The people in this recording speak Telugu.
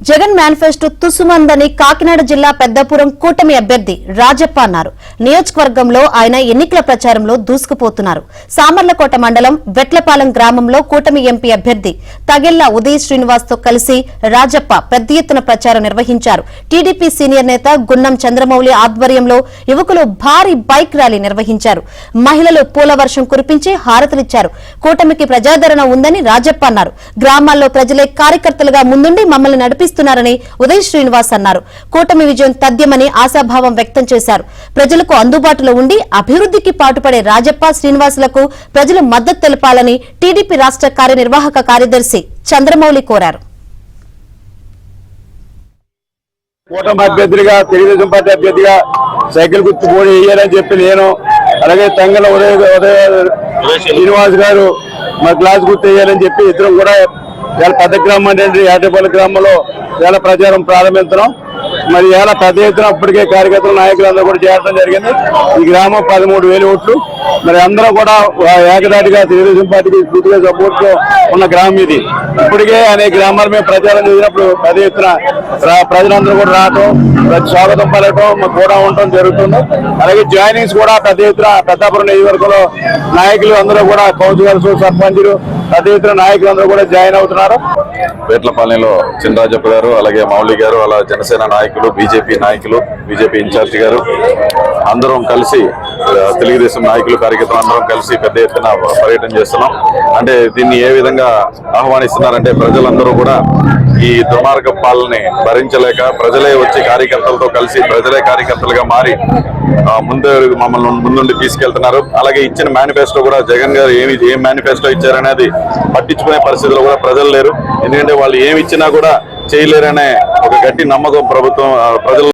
జగన్ మేనిఫెస్టో తుసుమందని కాకినాడ జిల్లా పెద్దపురం కూటమి అభ్యర్థి రాజప్ప అన్నారు. నియోజకవర్గంలో ఆయన ఎన్నికల ప్రచారంలో దూసుకుపోతున్నారు. సామర్లకోట మండలం వెట్లపాలెం గ్రామంలో కూటమి ఎంపీ అభ్యర్థి తగెళ్ల ఉదయ్ శ్రీనివాస్ తో కలిసి రాజప్ప పెద్ద ఎత్తున ప్రచారం నిర్వహించారు. టీడీపీ సీనియర్ నేత గున్నం చంద్రమౌళి ఆధ్వర్యంలో యువకులు భారీ బైక్ ర్యాలీ నిర్వహించారు. మహిళలు పూల వర్షం కురిపించి హారతులిచ్చారు. కూటమికి ప్రజాదరణ ఉందని రాజప్ప అన్నారు. గ్రామాల్లో ప్రజలే కార్యకర్తలుగా ముందుండి మమ్మల్ని నడిపిస్తున్నారని ఉదయ్ శ్రీనివాస్ అన్నారు. కూటమి విజయం తథ్యమని ఆశాభావం వ్యక్తం చేశారు. ప్రజలకు అందుబాటులో ఉండి అభివృద్ధికి పాటుపడే రాజప్ప శ్రీనివాసులకు ప్రజలు మద్దతు తెలపాలని టీడీపీ రాష్ట్ర కార్యనిర్వాహక కార్యదర్శి చంద్రమౌళి కోరారు. కూటమి అభ్యర్థిగా తెలుగుదేశం పార్టీ అభ్యర్థిగా సైకిల్ గుర్తు పోటీ వేయాలని చెప్పి నేను, అలాగే తంగల ఉదయ శ్రీనివాస్ గారు మా గ్లాస్ గుర్తు వేయాలని చెప్పి ఇద్దరం కూడా చాలా పెద్ద గ్రామం అంటే ఏటపల్లి గ్రామంలో చాలా ప్రచారం ప్రారంభించడం. మరి చాలా పెద్ద ఎత్తున అప్పటికే కార్యకర్తలు నాయకులందరూ కూడా చేరడం జరిగింది. ఈ గ్రామం 13,000 ఓట్లు. మరి అందరూ కూడా ఏకదాటిగా తెలుగుదేశం పార్టీకి పూర్తిగా సపోర్ట్ తో ఉన్న గ్రామం ఇది. ఇప్పటికే అనేక గ్రామాల మీద ప్రచారం చేసినప్పుడు పెద్ద ఎత్తున ప్రజలందరూ కూడా రావటం, స్వాగతం పలకటం కూడా ఉండటం జరుగుతుంది. అలాగే జాయినింగ్స్ కూడా పెద్ద ఎత్తున పెద్దాపురం నియోజకవర్గంలో నాయకులు అందరూ కూడా కౌన్సిలర్స్, సర్పంచులు పెద్ద ఎత్తున నాయకులందరూ కూడా జాయిన్ అవుతున్నారు. వేట్లపాలెంలో చినరాజప్ప గారు, అలాగే మౌళి గారు, అలా జనసేన నాయకులు, బీజేపీ నాయకులు, బీజేపీ ఇన్ఛార్జి గారు అందరం కలిసి, తెలుగుదేశం నాయకులు, కార్యకర్తలు అందరం కలిసి పెద్ద ఎత్తున పర్యటన చేస్తున్నాం. అంటే దీన్ని ఏ విధంగా ఆహ్వానిస్తున్నారంటే ప్రజలందరూ కూడా ఈ దుర్మార్గ పాలనని భరించలేక ప్రజలే వచ్చి కార్యకర్తలతో కలిసి ప్రజలే కార్యకర్తలుగా మారి మమ్మల్ని ముందుండి తీసుకెళ్తున్నారు. అలాగే ఇచ్చిన మేనిఫెస్టో కూడా జగన్ గారు ఏం మేనిఫెస్టో ఇచ్చారనేది పట్టించుకునే పరిస్థితిలో కూడా ప్రజలు లేరు. ఎందుకంటే వాళ్ళు ఏమి ఇచ్చినా కూడా చేయలేరనే ఒక గట్టి నమ్మకం ప్రభుత్వం ప్రజలు